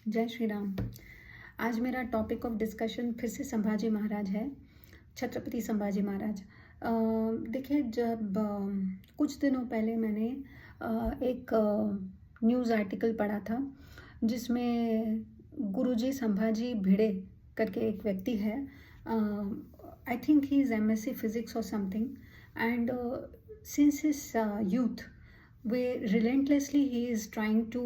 जय श्री राम। आज मेरा टॉपिक ऑफ डिस्कशन फिर से संभाजी महाराज है, छत्रपति संभाजी महाराज। देखिए, जब कुछ दिनों पहले मैंने एक न्यूज़ आर्टिकल पढ़ा था जिसमें गुरुजी संभाजी भिड़े करके एक व्यक्ति है। I think he is MSc physics और something, and since his youth, relentlessly he is trying to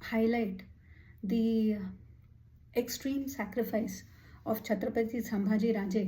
highlight the extreme sacrifice of Chhatrapati Sambhaji Raje.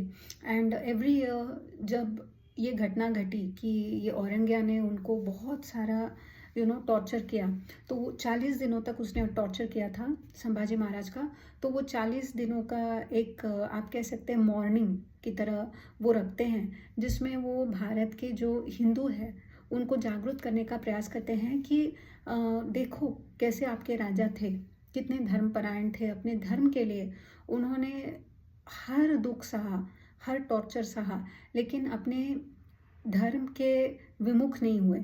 And every year जब ये घटना घटी कि ये औरंगजेब ने उनको बहुत सारा टॉर्चर किया, तो वो 40 दिनों तक उसने टॉर्चर किया था संभाजी महाराज का। तो वो 40 दिनों का एक आप कह सकते हैं मॉर्निंग की तरह वो रखते हैं, जिसमें वो भारत के जो हिंदू है उनको जागरूक करने का प्रयास करते हैं कि देखो कैसे आपके राजा थे, कितने धर्मपरायण थे। अपने धर्म के लिए उन्होंने हर दुख सहा, हर टॉर्चर सहा, लेकिन अपने धर्म के विमुख नहीं हुए।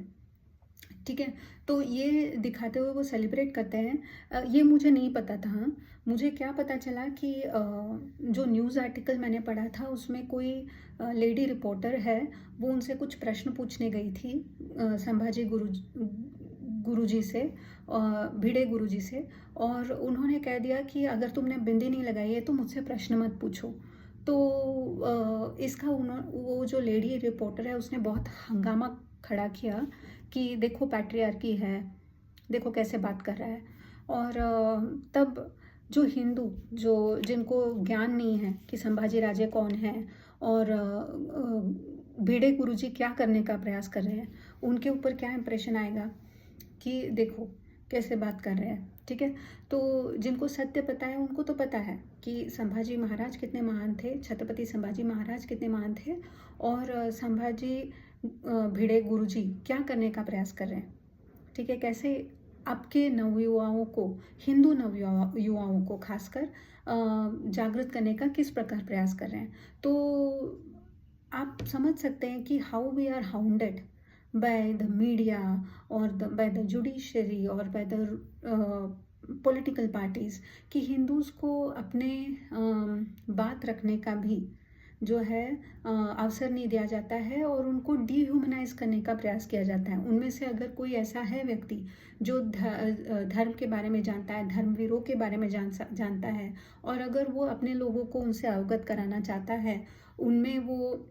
ठीक है, तो ये दिखाते हुए वो सेलिब्रेट करते हैं। ये मुझे नहीं पता था। मुझे क्या पता चला कि जो न्यूज़ आर्टिकल मैंने पढ़ा था उसमें कोई लेडी रिपोर्टर है, वो उनसे कुछ प्रश्न पूछने गई थी संभाजी गुरुजी से, भिड़े गुरुजी से, और उन्होंने कह दिया कि अगर तुमने बिंदी नहीं लगाई है तो मुझसे प्रश्न मत पूछो। तो इसका वो जो लेडी रिपोर्टर है उसने बहुत हंगामा खड़ा किया कि देखो पैट्रियार्की है, देखो कैसे बात कर रहा है। और तब जो हिंदू जिनको ज्ञान नहीं है कि संभाजी राजे कौन है और भिड़े गुरुजी क्या करने का प्रयास कर रहे हैं, उनके ऊपर क्या इंप्रेशन आएगा कि देखो कैसे बात कर रहे हैं। ठीक है, तो जिनको सत्य पता है उनको तो पता है कि संभाजी महाराज कितने महान थे, छत्रपति संभाजी महाराज कितने महान थे, और संभाजी भिड़े गुरुजी क्या करने का प्रयास कर रहे हैं। ठीक है, कैसे आपके नवयुवाओं को, हिंदू युवाओं को खासकर जागृत करने का किस प्रकार प्रयास कर रहे हैं। तो आप समझ सकते हैं कि how we are hounded by the media or by the judiciary or by the political parties, कि हिंदूज को अपने बात रखने का भी जो है अवसर नहीं दिया जाता है और उनको डिह्यूमनाइज करने का प्रयास किया जाता है। उनमें से अगर कोई ऐसा है व्यक्ति जो धर्म के बारे में जानता है, धर्मवीरों के बारे में जानता है, और अगर वो अपने लोगों को उनसे अवगत कराना चाहता है, उनमें वो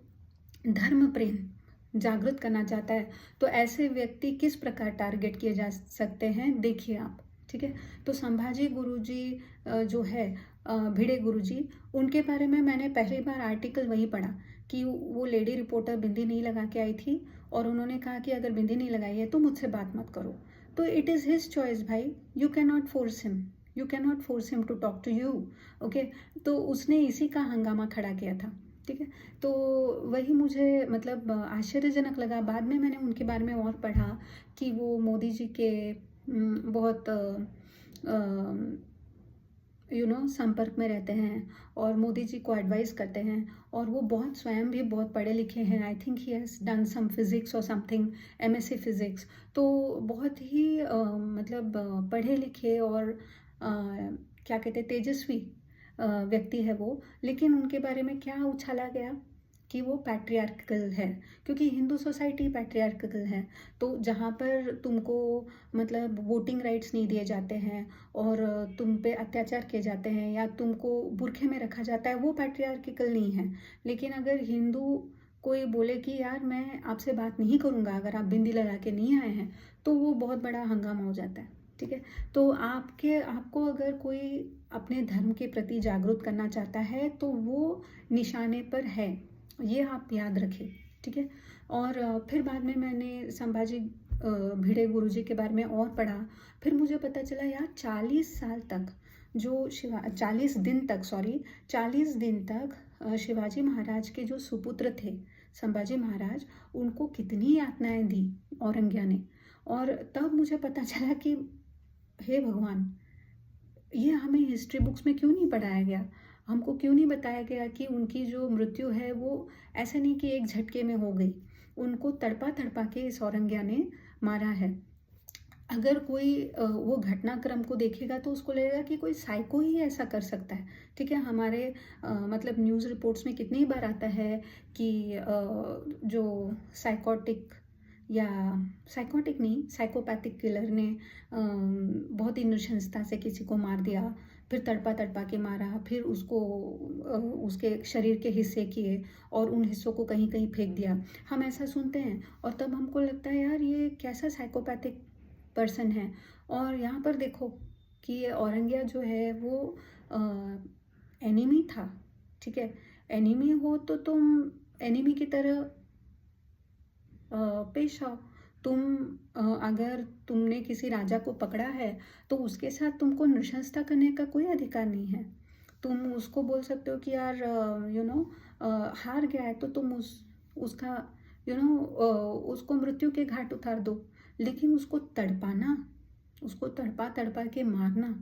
धर्म प्रेम जागृत करना चाहता है, तो ऐसे व्यक्ति किस प्रकार टारगेट किए जा सकते हैं, देखिए आप। ठीक है, तो संभाजी गुरुजी जो है भिड़े गुरुजी, उनके बारे में मैंने पहली बार आर्टिकल वही पढ़ा कि वो लेडी रिपोर्टर बिंदी नहीं लगा के आई थी और उन्होंने कहा कि अगर बिंदी नहीं लगाई है तो मुझसे बात मत करो। तो इट इज़ हिज चॉइस भाई, you can not force him to talk to you. Okay, तो उसने इसी का हंगामा खड़ा किया था। ठीक है, तो वही मुझे मतलब आश्चर्यजनक लगा। बाद में मैंने उनके बारे में और पढ़ा कि वो मोदी जी के बहुत संपर्क में रहते हैं और मोदी जी को एडवाइस करते हैं, और वो बहुत स्वयं भी बहुत पढ़े लिखे हैं। I think he has done some physics और समथिंग, एमएससी फिज़िक्स। तो बहुत ही मतलब पढ़े लिखे और क्या कहते हैं, तेजस्वी व्यक्ति है वो। लेकिन उनके बारे में क्या उछाला गया कि वो पैट्रियार्कल है, क्योंकि हिंदू सोसाइटी पैट्रियार्कल है। तो जहाँ पर तुमको मतलब वोटिंग राइट्स नहीं दिए जाते हैं और तुम पे अत्याचार किए जाते हैं या तुमको बुरखे में रखा जाता है, वो पैट्रियार्कल नहीं है। लेकिन अगर हिंदू कोई बोले कि यार मैं आपसे बात नहीं करूँगा अगर आप बिंदी लगा के नहीं आए हैं, तो वो बहुत बड़ा हंगामा हो जाता है। ठीक है, तो आपको अगर कोई अपने धर्म के प्रति जागरूक करना चाहता है तो वो निशाने पर है, ये आप याद रखें। ठीक है, और फिर बाद में मैंने संभाजी भिड़े गुरुजी के बारे में और पढ़ा। फिर मुझे पता चला यार 40 साल तक जो 40 दिन तक शिवाजी महाराज के जो सुपुत्र थे संभाजी महाराज, उनको कितनी यातनाएं दी औरंगजेब ने। और तब मुझे पता चला कि हे भगवान, ये हमें हिस्ट्री बुक्स में क्यों नहीं पढ़ाया गया, हमको क्यों नहीं बताया गया कि उनकी जो मृत्यु है वो ऐसा नहीं कि एक झटके में हो गई, उनको तड़पा तड़पा के इस औरंगजेब ने मारा है। अगर कोई वो घटनाक्रम को देखेगा तो उसको लगेगा कि कोई साइको ही ऐसा कर सकता है। ठीक है, हमारे मतलब न्यूज़ रिपोर्ट्स में कितनी बार आता है कि जो साइकोटिक या साइकोटिक नहीं, साइकोपैथिक किलर ने बहुत ही नृशंसता से किसी को मार दिया, फिर तड़पा तड़पा के मारा, फिर उसको उसके शरीर के हिस्से किए और उन हिस्सों को कहीं कहीं फेंक दिया। हम ऐसा सुनते हैं और तब हमको लगता है यार ये कैसा साइकोपैथिक पर्सन है। और यहाँ पर देखो कि ये औरंगिया जो है वो एनिमी था। ठीक है, एनिमी हो तो तुम एनिमी की तरह पेश आओ। तुम अगर तुमने किसी राजा को पकड़ा है तो उसके साथ तुमको नृशंसता करने का कोई अधिकार नहीं है। तुम उसको बोल सकते हो कि यार हार गया है तो तुम उसका उसको मृत्यु के घाट उतार दो। लेकिन उसको तड़पाना, उसको तड़पा तड़पा के मारना,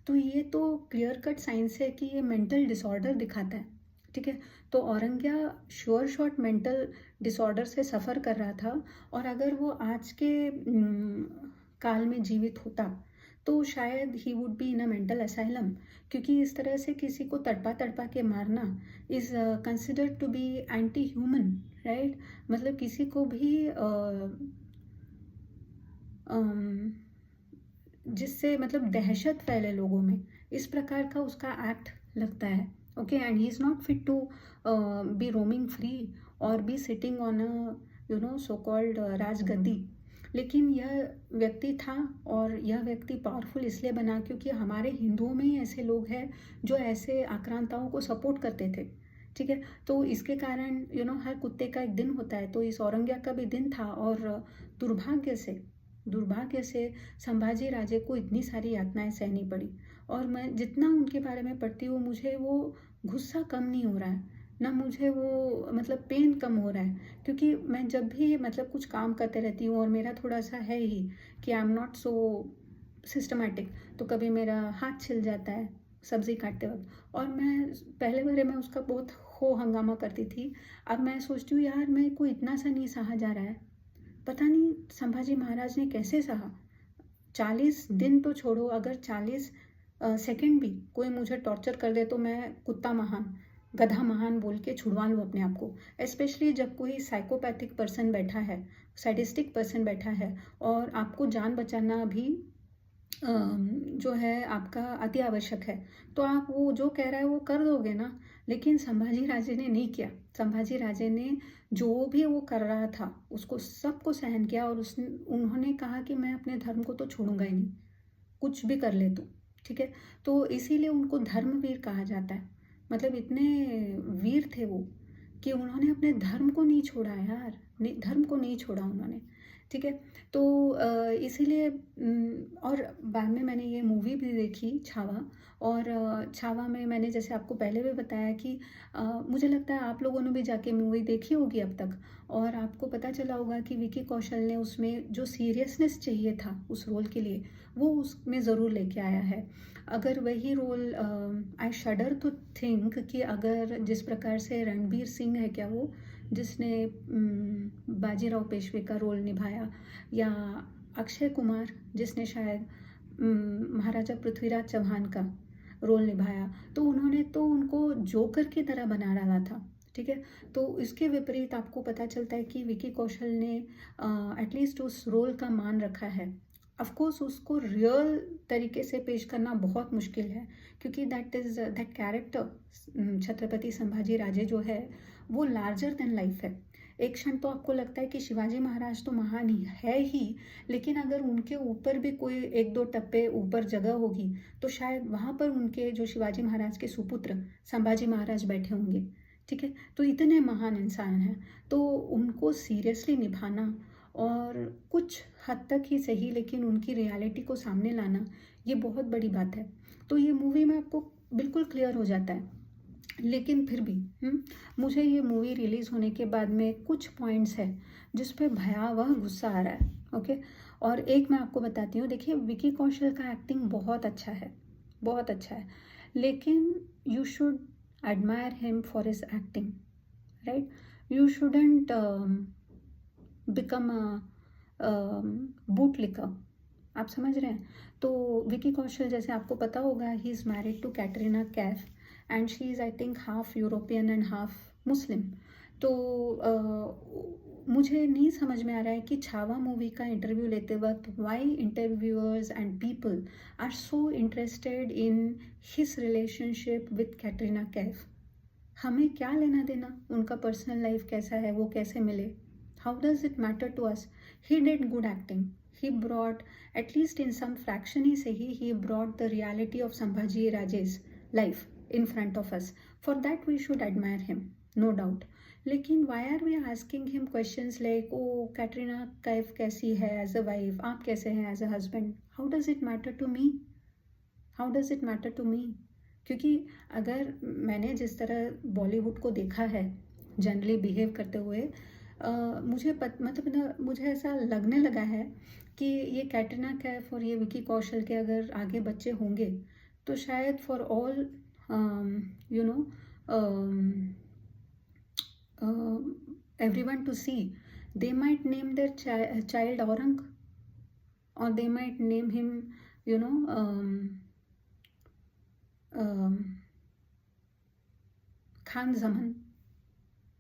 तो ये तो क्लियर कट साइंस है कि ये मेंटल डिसऑर्डर दिखाता है। ठीक है, तो औरंगिया श्योर शॉट मेंटल डिसऑर्डर से सफ़र कर रहा था। और अगर वो आज के काल में जीवित होता तो शायद he would be in a mental asylum, क्योंकि इस तरह से किसी को तड़पा तड़पा के मारना is considered to be anti human, right. मतलब किसी को भी जिससे मतलब दहशत फैले लोगों में, इस प्रकार का उसका एक्ट लगता है। Okay, and he is not fit to be roaming free or be sitting on a so called राजगद्दी। लेकिन यह व्यक्ति था, और यह व्यक्ति पावरफुल इसलिए बना क्योंकि हमारे हिंदुओं में ही ऐसे लोग हैं जो ऐसे आक्रांताओं को सपोर्ट करते थे। ठीक है, तो इसके कारण हर कुत्ते का एक दिन होता है, तो इस औरंगिया का भी दिन था। और दुर्भाग्य से दुर्भाग्य से संभाजी राजे को इतनी सारी यातनाएं सहनी पड़ी। और मैं जितना उनके बारे में पढ़ती हूँ मुझे वो गुस्सा कम नहीं हो रहा है, ना मुझे वो मतलब पेन कम हो रहा है। क्योंकि मैं जब भी मतलब कुछ काम करते रहती हूँ और मेरा थोड़ा सा है ही कि आई एम नॉट सो सिस्टमेटिक, तो कभी मेरा हाथ छिल जाता है सब्ज़ी काटते वक्त, और मैं पहले बारे में उसका बहुत हो हंगामा करती थी। अब मैं सोचती हूँ यार मेरे को इतना सा नहीं सहा जा रहा है, पता नहीं संभाजी महाराज ने कैसे सहा। 40 दिन तो छोड़ो, अगर 40 सेकंड भी कोई मुझे टॉर्चर कर दे तो मैं कुत्ता महान, गधा महान बोल के छुड़वा लूँ अपने आप को। स्पेशली जब कोई साइकोपैथिक पर्सन बैठा है, सैडिस्टिक पर्सन बैठा है, और आपको जान बचाना भी जो है आपका अति आवश्यक है, तो आप वो जो कह रहा है वो कर दोगे ना। लेकिन संभाजी राजे ने नहीं किया। संभाजी राजे ने जो भी वो कर रहा था उसको सबको सहन किया, और उन्होंने कहा कि मैं अपने धर्म को तो छोड़ूंगा ही नहीं, कुछ भी कर ले तू। ठीक है, तो इसीलिए उनको धर्मवीर कहा जाता है। मतलब इतने वीर थे वो कि उन्होंने अपने धर्म को नहीं छोड़ा यार, धर्म को नहीं छोड़ा उन्होंने। ठीक है, तो इसीलिए और बाद में मैंने ये मूवी भी देखी छावा। और छावा में मैंने जैसे आपको पहले भी बताया कि मुझे लगता है आप लोगों ने भी जाके मूवी देखी होगी अब तक, और आपको पता चला होगा कि विकी कौशल ने उसमें जो सीरियसनेस चाहिए था उस रोल के लिए वो उसमें ज़रूर लेके आया है। अगर वही role I shudder to think कि अगर जिस प्रकार से रणबीर सिंह है क्या वो, जिसने बाजीराव पेशवे का रोल निभाया, या अक्षय कुमार जिसने शायद महाराजा पृथ्वीराज चौहान का रोल निभाया, तो उन्होंने तो उनको जोकर की तरह बना डाला था। ठीक है, तो इसके विपरीत आपको पता चलता है कि विकी कौशल ने एटलीस्ट उस रोल का मान रखा है। ऑफ कोर्स उसको रियल तरीके से पेश करना बहुत मुश्किल है, क्योंकि दैट कैरेक्टर छत्रपति संभाजी राजे जो है वो लार्जर देन लाइफ है। एक क्षण तो आपको लगता है कि शिवाजी महाराज तो महान ही है ही, लेकिन अगर उनके ऊपर भी कोई एक दो टप्पे ऊपर जगह होगी तो शायद वहाँ पर उनके जो शिवाजी महाराज के सुपुत्र संभाजी महाराज बैठे होंगे। ठीक है, तो इतने महान इंसान हैं, तो उनको सीरियसली निभाना और कुछ हद तक ही सही लेकिन उनकी रियलिटी को सामने लाना, ये बहुत बड़ी बात है। तो ये मूवी में आपको बिल्कुल क्लियर हो जाता है। लेकिन फिर भी मुझे ये मूवी रिलीज़ होने के बाद में कुछ पॉइंट्स है जिस पे भयावह गुस्सा आ रहा है। ओके, और एक मैं आपको बताती हूँ। देखिए, विकी कौशल का एक्टिंग बहुत अच्छा है, बहुत अच्छा है, लेकिन you should admire him for his acting, right. You shouldn't become a bootlicker आप समझ रहे हैं? तो विकी कौशल, जैसे आपको पता होगा, he is married to Katrina Kaif and she is I think half European and half Muslim. तो मुझे नहीं समझ में आ रहा है कि छावा मूवी का इंटरव्यू लेते वक्त why interviewers and people are so interested in his relationship with Katrina Kaif. हमें क्या लेना देना उनका पर्सनल लाइफ कैसा है, वो कैसे मिले, how does it matter to us? He did good acting, he brought, at least in some fraction ही सही, he brought the reality of Sambhaji Raje's life in front of us. For that we should admire him, no doubt. लेकिन why are we asking him questions like, oh Katrina Kaif कैसी है as a wife, आप कैसे हैं as a husband? How does it matter to me? How does it matter to me? क्योंकि अगर मैंने जिस तरह बॉलीवुड को देखा है जनरली बिहेव करते हुए, मतलब मुझे ऐसा लगने लगा है कि ये कैटरीना कैफ और ये विकी कौशल के अगर आगे बच्चे होंगे तो शायद for all you know everyone to see, they might name their child Aurang, or they might name him, you know, Khan जमन।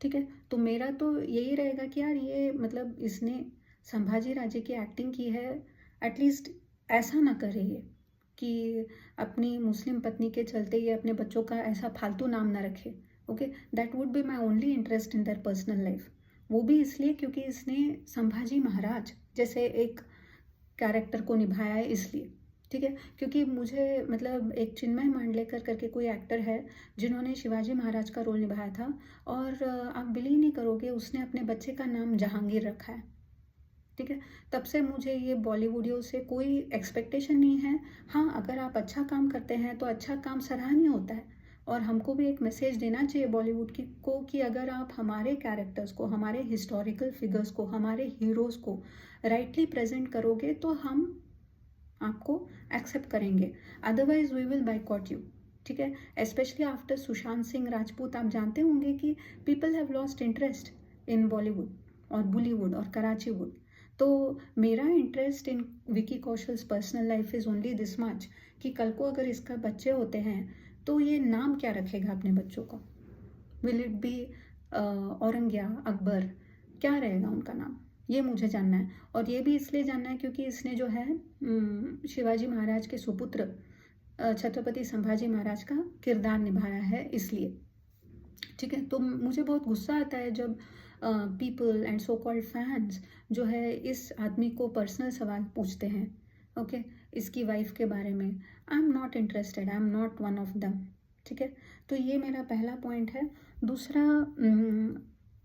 ठीक है, तो मेरा तो यही रहेगा कि यार ये मतलब इसने संभाजी राजे की एक्टिंग की है, एटलीस्ट ऐसा ना करे ये कि अपनी मुस्लिम पत्नी के चलते ये अपने बच्चों का ऐसा फालतू नाम ना रखे। Okay, that would be my only interest in their personal life. वो भी इसलिए क्योंकि इसने संभाजी महाराज जैसे एक कैरेक्टर को निभाया है, इसलिए। ठीक है, क्योंकि मुझे मतलब एक चिन्मय मांडलेकर करके कोई एक्टर है जिन्होंने शिवाजी महाराज का रोल निभाया था, और आप बिलीव नहीं करोगे उसने अपने बच्चे का नाम जहांगीर रखा है। ठीक है, तब से मुझे ये बॉलीवुडियों से कोई एक्सपेक्टेशन नहीं है। हाँ, अगर आप अच्छा काम करते हैं तो अच्छा काम सराहनीय होता है, और हमको भी एक मैसेज देना चाहिए बॉलीवुड की को कि अगर आप हमारे कैरेक्टर्स को, हमारे हिस्टोरिकल फिगर्स को, हमारे हीरोज़ को राइटली प्रेजेंट करोगे तो हम आपको एक्सेप्ट करेंगे, otherwise we will boycott you. ठीक है, स्पेशली आफ्टर सुशांत सिंह राजपूत आप जानते होंगे कि people have lost interest in Bollywood और बॉलीवुड और कराची वुड। तो मेरा interest in Vicky Kaushal's personal life is only this much कि कल को अगर इसका बच्चे होते हैं तो ये नाम क्या रखेगा अपने बच्चों का? विल इट बी औरंग्या, अकबर, क्या रहेगा उनका नाम? ये मुझे जानना है, और ये भी इसलिए जानना है क्योंकि इसने जो है शिवाजी महाराज के सुपुत्र छत्रपति संभाजी महाराज का किरदार निभाया है, इसलिए। ठीक है, तो मुझे बहुत गुस्सा आता है जब people and so called fans जो है इस आदमी को पर्सनल सवाल पूछते हैं, ओके, इसकी वाइफ के बारे में। आई am not interested, I am not one of them. ठीक है, तो ये मेरा पहला पॉइंट है। दूसरा,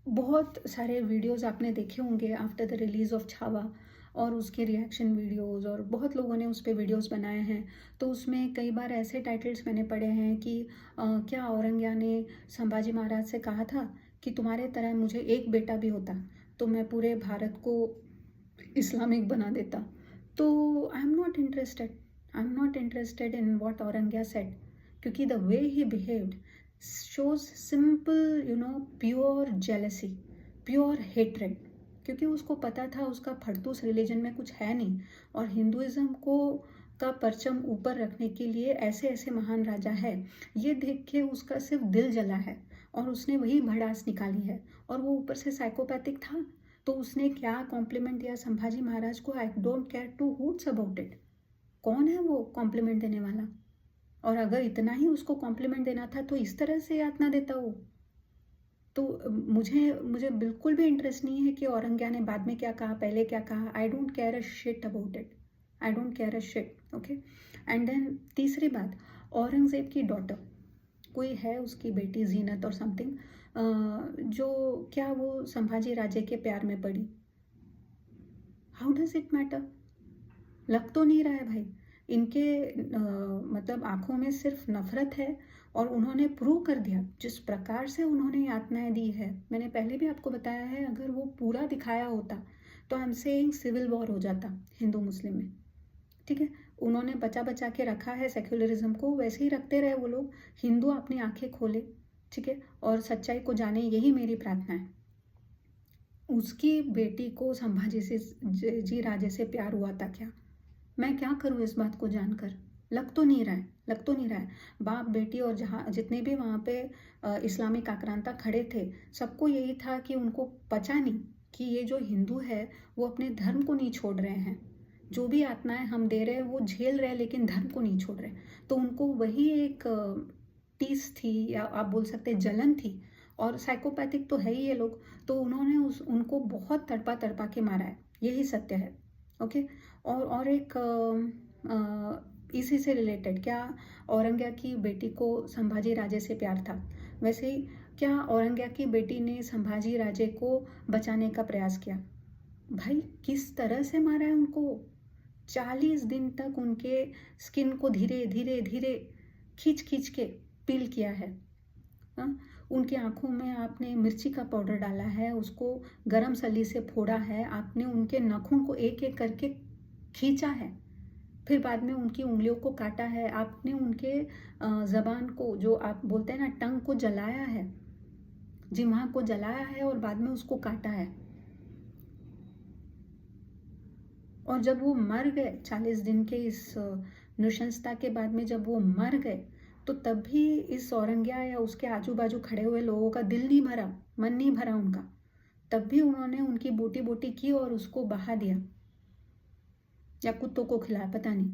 बहुत सारे वीडियोस आपने देखे होंगे after the release of Chhaava, और उसके रिएक्शन वीडियोस, और बहुत लोगों ने उस पर वीडियोस बनाए हैं। तो उसमें कई बार ऐसे टाइटल्स मैंने पढ़े हैं कि क्या औरंग्या ने संभाजी महाराज से कहा था कि तुम्हारे तरह मुझे एक बेटा भी होता तो मैं पूरे भारत को इस्लामिक बना देता। तो I am not interested, I am not interested in what Aurangya said, क्योंकि the way he behaved shows simple, pure jealousy, pure hatred, क्योंकि उसको पता था उसका फड़तूस रिलीजन में कुछ है नहीं, और हिंदुइज्म को का परचम ऊपर रखने के लिए ऐसे ऐसे महान राजा है, ये देख के उसका सिर्फ दिल जला है, और उसने वही भड़ास निकाली है। और वो ऊपर से साइकोपैथिक था, तो उसने क्या कॉम्प्लीमेंट दिया संभाजी महाराज को, I don't care two hoots about it. कौन है वो कॉम्प्लीमेंट देने वाला? और अगर इतना ही उसको कॉम्प्लीमेंट देना था तो इस तरह से यातना देता वो। तो मुझे बिल्कुल भी इंटरेस्ट नहीं है कि औरंग्या ने बाद में क्या कहा, पहले क्या कहा। I don't care a shit about it, I don't care a shit. Okay, and then तीसरी बात, औरंगज़ेब की डॉटर कोई है, उसकी बेटी जीनत और समथिंग, जो क्या वो संभाजी राजे के प्यार में पड़ी? How does it matter? लग तो नहीं रहा है भाई। इनके मतलब आंखों में सिर्फ नफरत है, और उन्होंने प्रूव कर दिया जिस प्रकार से उन्होंने यातनाएं दी है। मैंने पहले भी आपको बताया है, अगर वो पूरा दिखाया होता तो I am saying civil war हो जाता हिंदू मुस्लिम में। ठीक है, उन्होंने बचा बचा के रखा है सेक्युलरिज्म को, वैसे ही रखते रहे वो लोग। हिंदू अपनी आंखें खोले, ठीक है, और सच्चाई को जाने, यही मेरी प्रार्थना है। उसकी बेटी को संभाजी से जी राजे से प्यार हुआ था क्या? मैं क्या करूँ इस बात को जानकर? लग तो नहीं रहा है, लग तो नहीं रहा है। बाप बेटी और जहाँ जितने भी वहाँ पे इस्लामिक आक्रांता खड़े थे, सबको यही था कि उनको पचा नहीं कि ये जो हिंदू है वो अपने धर्म को नहीं छोड़ रहे हैं। जो भी यातनाएं हम दे रहे हैं वो झेल रहे हैं, लेकिन धर्म को नहीं छोड़ रहे। तो उनको वही एक टीस थी, या आप बोल सकते हैं जलन थी। और साइकोपैथिक तो है ही ये लोग। तो उन्होंने उनको बहुत तड़पा तड़पा के मारा है, यही सत्य है। ओके। और एक इसी से रिलेटेड, क्या औरंगजेब की बेटी को संभाजी राजे से प्यार था? वैसे ही क्या औरंगजेब की बेटी ने संभाजी राजे को बचाने का प्रयास किया? भाई किस तरह से मारा है उनको! 40 दिन तक उनके स्किन को धीरे धीरे धीरे खींच खींच के पील किया है। हाँ? उनकी आंखों में आपने मिर्ची का पाउडर डाला है, उसको गरम सली से फोड़ा है, आपने उनके नाखून को एक एक करके खींचा है, फिर बाद में उनकी उंगलियों को काटा है, आपने उनके जबान को, जो आप बोलते हैं ना, टंग को जलाया है, जिह्वा को जलाया है और बाद में उसको काटा है। और जब वो मर गए 40 दिन के इस नृशंसता के बाद में, जब वो मर गए, तो तब भी इस औरंगजेब या उसके आजू बाजू खड़े हुए लोगों का दिल नहीं भरा, मन नहीं भरा उनका। तब भी उन्होंने उनकी बोटी बोटी की और उसको बहा दिया, या कुत्तों को खिलाया, पता नहीं।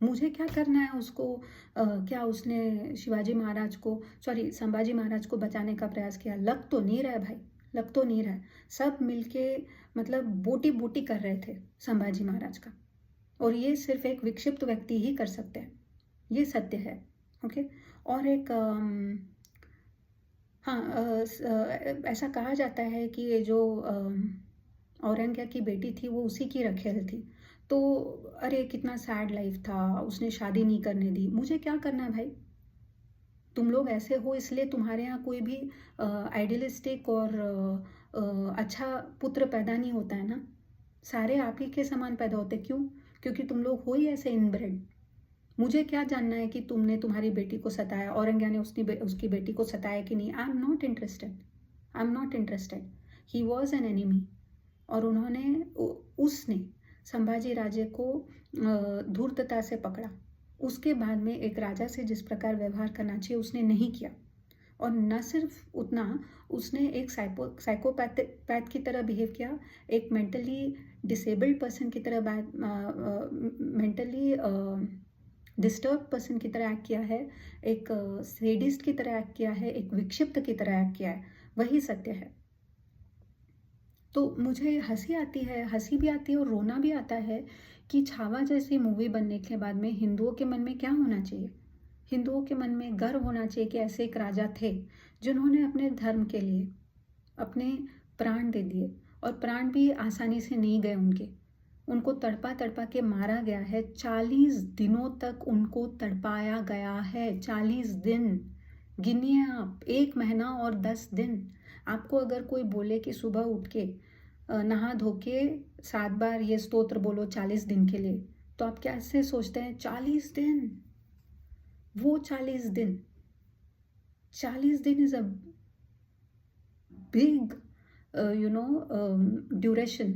मुझे क्या करना है उसको? क्या उसने शिवाजी महाराज को, सॉरी, संभाजी महाराज को बचाने का प्रयास किया? लग तो नहीं रहा है भाई, लग तो नहीं रहा है। सब मिलके मतलब बोटी बोटी कर रहे थे संभाजी महाराज का, और ये सिर्फ एक विक्षिप्त व्यक्ति ही कर सकते हैं, ये सत्य है। ओके। और एक हाँ, ऐसा कहा जाता है कि ये जो औरंगजेब की बेटी थी वो उसी की रखेल थी। तो अरे कितना सैड लाइफ था, उसने शादी नहीं करने दी। मुझे क्या करना है भाई? तुम लोग ऐसे हो इसलिए तुम्हारे यहाँ कोई भी आइडियलिस्टिक और अच्छा पुत्र पैदा नहीं होता है ना। सारे आप ही के समान पैदा होते, क्यों? क्योंकि तुम लोग हो ही ऐसे इनब्रेड। मुझे क्या जानना है कि तुमने तुम्हारी बेटी को सताया, औरंगजेब ने उसकी बेटी को सताया कि नहीं? आई am not interested, I am not interested. He was an enemy. और उसने संभाजी राजे को धूर्तता से पकड़ा। उसके बाद में एक राजा से जिस प्रकार व्यवहार करना चाहिए उसने नहीं किया। और न सिर्फ उतना, उसने एक साइकोपैथ की तरह बिहेव किया, एक मेंटली डिसेबल्ड पर्सन की तरह, मेंटली डिस्टर्ब पर्सन की तरह एक्ट किया है, एक सेडिस्ट की तरह एक्ट किया है, एक विक्षिप्त की तरह एक्ट किया है। वही सत्य है। तो मुझे हंसी आती है, हंसी भी आती है और रोना भी आता है कि छावा जैसी मूवी बनने के बाद में हिंदुओं के मन में क्या होना चाहिए? हिंदुओं के मन में गर्व होना चाहिए कि ऐसे एक राजा थे जिन्होंने अपने धर्म के लिए अपने प्राण दे दिए, और प्राण भी आसानी से नहीं गए उनके। उनको तड़पा तड़पा के मारा गया है, 40 दिनों तक उनको तड़पाया गया है। 40 दिन गिनिए आप, 1 महीना और 10 दिन। आपको अगर कोई बोले कि सुबह उठ के नहा धो के 7 बार ये स्तोत्र बोलो 40 दिन के लिए, तो आप कैसे सोचते हैं? 40 दिन, वो 40 दिन, 40 दिन इज अ बिग ड्यूरेशन।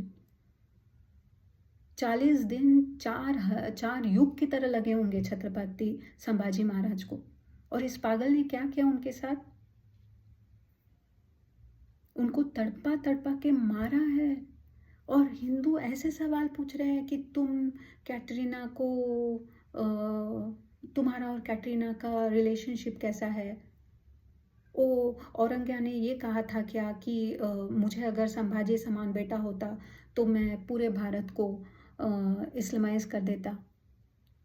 40 दिन चार युग की तरह लगे होंगे छत्रपति संभाजी महाराज को। और इस पागल ने क्या किया उनके साथ? उनको तड़पा तड़पा के मारा है। और हिंदू ऐसे सवाल पूछ रहे हैं कि कैटरीना को तुम्हारा और कैटरीना का रिलेशनशिप कैसा है? ओ, औरंगजेब ने ये कहा था क्या कि मुझे अगर संभाजी समान बेटा होता तो मैं पूरे भारत को इस्लामाइज कर देता?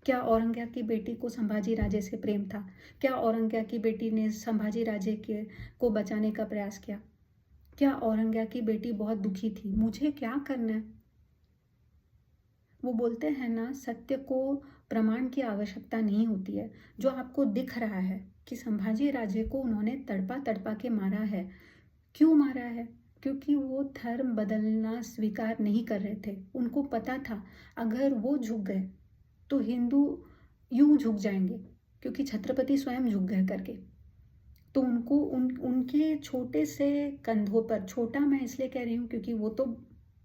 क्या औरंगजेब की बेटी को संभाजी राजे से प्रेम था? क्या औरंगजेब की बेटी ने संभाजी राजे को बचाने का प्रयास किया? क्या औरंगजेब की बेटी बहुत दुखी थी? मुझे क्या करना है? वो बोलते हैं ना, सत्य को प्रमाण की आवश्यकता नहीं होती है। जो आपको दिख रहा है कि संभाजी राजे को उन्होंने तड़पा तड़पा के मारा है, क्यों मारा है? क्योंकि वो धर्म बदलना स्वीकार नहीं कर रहे थे। उनको पता था अगर वो झुक गए तो हिंदू यूं झुक जाएंगे, क्योंकि छत्रपति स्वयं झुक गए करके। तो उनके छोटे से कंधों पर, छोटा मैं इसलिए कह रही हूँ क्योंकि वो तो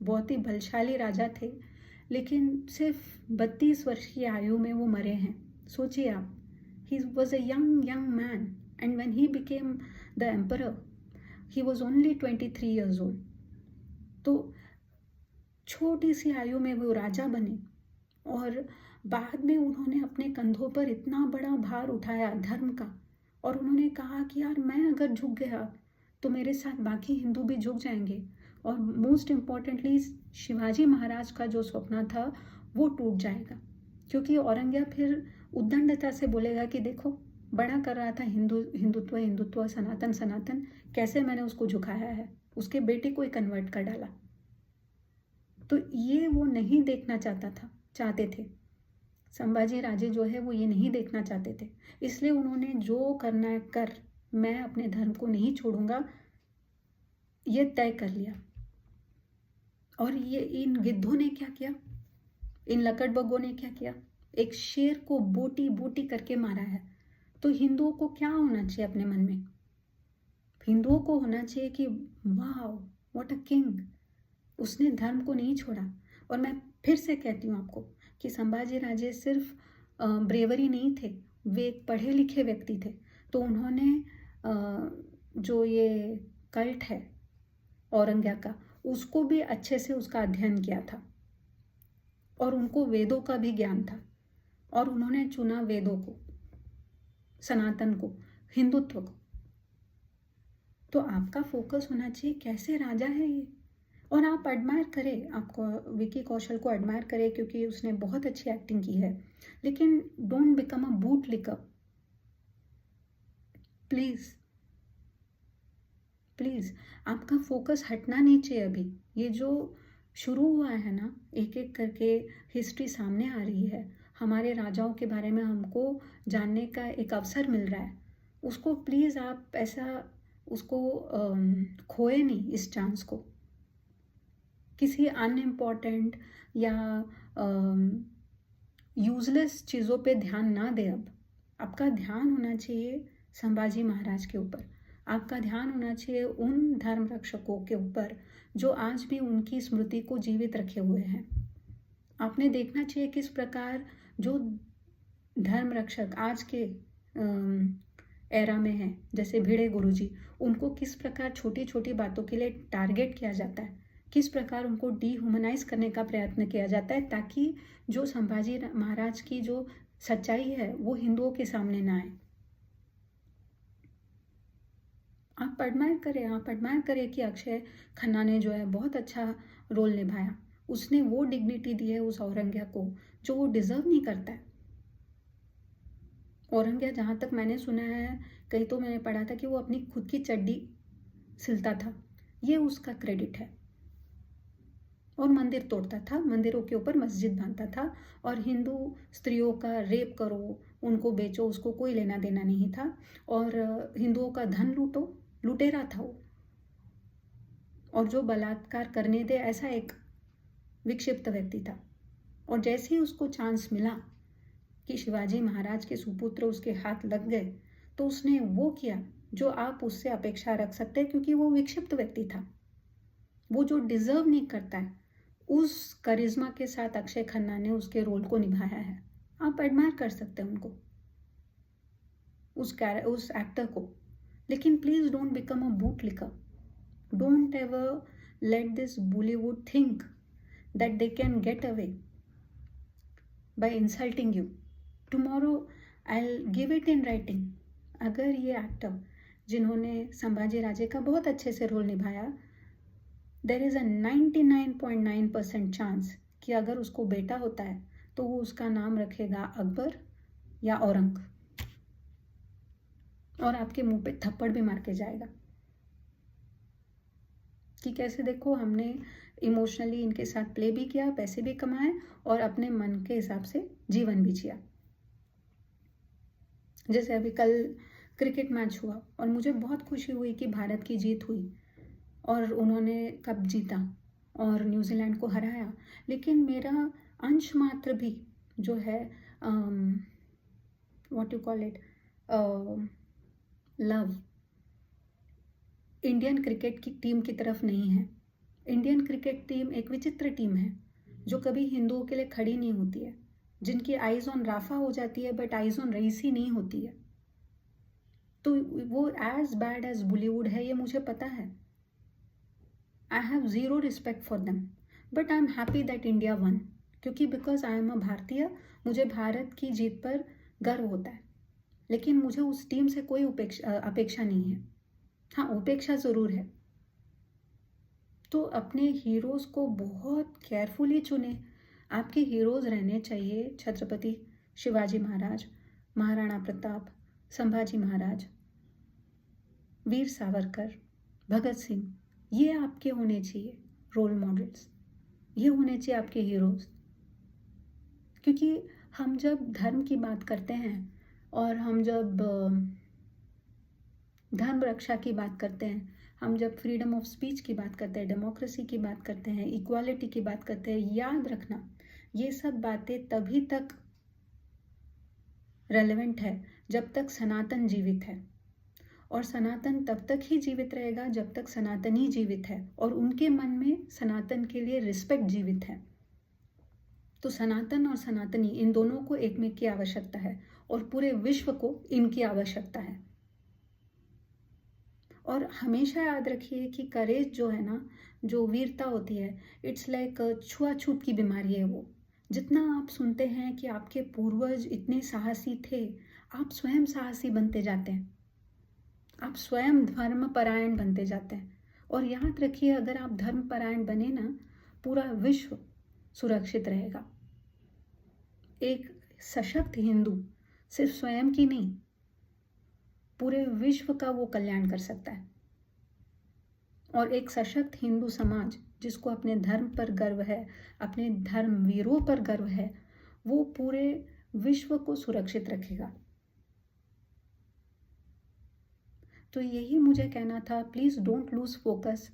बहुत ही बलशाली राजा थे, लेकिन सिर्फ 32 वर्ष की आयु में वो मरे हैं। सोचिए आप, he was a young man and when he became the emperor he was only 23 years old। तो छोटी सी आयु में वो राजा बने और बाद में उन्होंने अपने कंधों पर इतना बड़ा भार उठाया धर्म का, और उन्होंने कहा कि यार मैं अगर झुक गया तो मेरे साथ बाकी हिंदू भी झुक जाएंगे। और मोस्ट इम्पॉर्टेंटली शिवाजी महाराज का जो सपना था वो टूट जाएगा, क्योंकि औरंगजेब फिर उद्दंडता से बोलेगा कि देखो, बड़ा कर रहा था हिंदुत्व हिंदुत्व सनातन सनातन, कैसे मैंने उसको झुकाया है, उसके बेटे को ही कन्वर्ट कर डाला। तो ये वो नहीं देखना चाहते थे। संभाजी राजे जो है वो ये नहीं देखना चाहते थे, इसलिए उन्होंने जो करना है कर, मैं अपने धर्म को नहीं छोड़ूंगा, ये तय कर लिया। और ये इन गिद्धों ने क्या किया, इन लकड़बग्गों ने क्या किया, एक शेर को बोटी बोटी करके मारा है। तो हिंदुओं को क्या होना चाहिए अपने मन में? हिंदुओं को होना चाहिए कि वाह व्हाट अ किंग, उसने धर्म को नहीं छोड़ा। और मैं फिर से कहती हूँ आपको कि संभाजी राजे सिर्फ ब्रेवरी नहीं थे, वे एक पढ़े लिखे व्यक्ति थे। तो उन्होंने जो ये कल्ट है औरंगजेब का, उसको भी अच्छे से उसका अध्ययन किया था, और उनको वेदों का भी ज्ञान था, और उन्होंने चुना वेदों को, सनातन को, हिंदुत्व को। तो आपका फोकस होना चाहिए कैसे राजा है ये। और आप एडमायर करें, आपको विकी कौशल को एडमायर करें क्योंकि उसने बहुत अच्छी एक्टिंग की है, लेकिन don't become a boot liquor, please please. आपका फोकस हटना नहीं चाहिए। अभी ये जो शुरू हुआ है ना, एक एक करके हिस्ट्री सामने आ रही है, हमारे राजाओं के बारे में हमको जानने का एक अवसर मिल रहा है, उसको प्लीज़ आप ऐसा उसको खोए नहीं, इस चांस को किसी अनइम्पॉर्टेंट या यूजलेस चीज़ों पे ध्यान ना दे। अब आपका ध्यान होना चाहिए संभाजी महाराज के ऊपर, आपका ध्यान होना चाहिए उन धर्म रक्षकों के ऊपर जो आज भी उनकी स्मृति को जीवित रखे हुए हैं। आपने देखना चाहिए किस प्रकार जो धर्म रक्षक आज के एरा में हैं, जैसे भिड़े गुरुजी, उनको किस प्रकार छोटी छोटी बातों के लिए टारगेट किया जाता है, किस प्रकार उनको डीह्यूमनाइज करने का प्रयत्न किया जाता है, ताकि जो संभाजी महाराज की जो सच्चाई है वो हिंदुओं के सामने ना आए। आप एडमायर करें कि अक्षय खन्ना ने जो है बहुत अच्छा रोल निभाया, उसने वो डिग्निटी दी है उस औरंगजेब को जो वो डिजर्व नहीं करता है। औरंगजेब, जहाँ तक मैंने सुना है, कहीं तो मैंने पढ़ा था कि वो अपनी खुद की चड्डी सिलता था, ये उसका क्रेडिट है। और मंदिर तोड़ता था, मंदिरों के ऊपर मस्जिद बांधता था, और हिंदू स्त्रियों का रेप करो, उनको बेचो, उसको कोई लेना देना नहीं था। और हिंदुओं का धन लुटेरा था वो, और जो बलात्कार करने दे ऐसा एक विक्षिप्त व्यक्ति था। और जैसे ही उसको चांस मिला कि शिवाजी महाराज के सुपुत्र उसके हाथ लग गए, तो उसने वो किया जो आप उससे अपेक्षा रख सकते हैं, क्योंकि वो विक्षिप्त व्यक्ति था, वो जो डिजर्व नहीं करता है। उस करिश्मा के साथ अक्षय खन्ना ने उसके रोल को निभाया है। आप एडमायर कर सकते हैं उनको, उस एक्टर को, लेकिन please don't become a boot liquor. Don't ever let this Bollywood think that they can get away by insulting you. Tomorrow I will give it in writing. अगर ये एक्टर जिन्होंने संभाजी राजे का बहुत अच्छे से रोल निभाया, देर इज़ अ 99.9% चांस कि अगर उसको बेटा होता है तो वो उसका नाम रखेगा अकबर या औरंग, और आपके मुंह पे थप्पड़ भी मार के जाएगा कि कैसे देखो, हमने इमोशनली इनके साथ प्ले भी किया, पैसे भी कमाए, और अपने मन के हिसाब से जीवन भी जिया। जैसे अभी कल क्रिकेट मैच हुआ और मुझे बहुत खुशी हुई कि भारत की जीत हुई और उन्होंने कप जीता और न्यूजीलैंड को हराया, लेकिन मेरा अंश मात्र भी जो है what you call it love Indian cricket की टीम की तरफ नहीं है। इंडियन क्रिकेट टीम एक विचित्र टीम है जो कभी हिंदुओं के लिए खड़ी नहीं होती है, जिनकी आइज ऑन राफा हो जाती है बट आइज ऑन रईसी नहीं होती है। तो वो एज बैड एज बॉलीवुड है, ये मुझे पता है। I have zero respect for them, but I am happy that India one, क्योंकि बिकॉज आई एम अ भारतीय, मुझे भारत की जीत पर गर्व होता है। लेकिन मुझे उस टीम से कोई अपेक्षा नहीं है। हाँ, उपेक्षा ज़रूर है। तो अपने हीरोज़ को बहुत केयरफुली चुने। आपके हीरोज़ रहने चाहिए छत्रपति शिवाजी महाराज, महाराणा प्रताप, संभाजी महाराज, वीर सावरकर, भगत सिंह, ये आपके होने चाहिए रोल मॉडल्स, ये होने चाहिए आपके हीरोज़। क्योंकि हम जब धर्म की बात करते हैं और हम जब धर्म रक्षा की बात करते हैं, हम जब फ्रीडम ऑफ स्पीच की बात करते हैं, डेमोक्रेसी की बात करते हैं, इक्वालिटी की बात करते हैं, याद रखना ये सब बातें तभी तक रेलेवेंट है जब तक सनातन जीवित है। और सनातन तब तक ही जीवित रहेगा जब तक सनातनी जीवित है और उनके मन में सनातन के लिए रिस्पेक्ट जीवित है। तो सनातन और सनातनी इन दोनों को एक में की आवश्यकता है और पूरे विश्व को इनकी आवश्यकता है। और हमेशा याद रखिए कि करेज जो है ना, जो वीरता होती है, इट्स लाइक छुआछूत की बीमारी है। वो जितना आप सुनते हैं कि आपके पूर्वज इतने साहसी थे, आप स्वयं साहसी बनते जाते हैं, आप स्वयं धर्मपरायण बनते जाते हैं। और याद रखिए, अगर आप धर्मपरायण बने ना, पूरा विश्व सुरक्षित रहेगा। एक सशक्त हिंदू सिर्फ स्वयं की नहीं, पूरे विश्व का वो कल्याण कर सकता है। और एक सशक्त हिंदू समाज जिसको अपने धर्म पर गर्व है, अपने धर्मवीरों पर गर्व है, वो पूरे विश्व को सुरक्षित रखेगा। तो यही मुझे कहना था। Please don't lose focus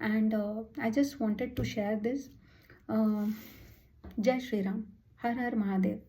and I just wanted to share this. Jai Shri Ram, her her Mahadev.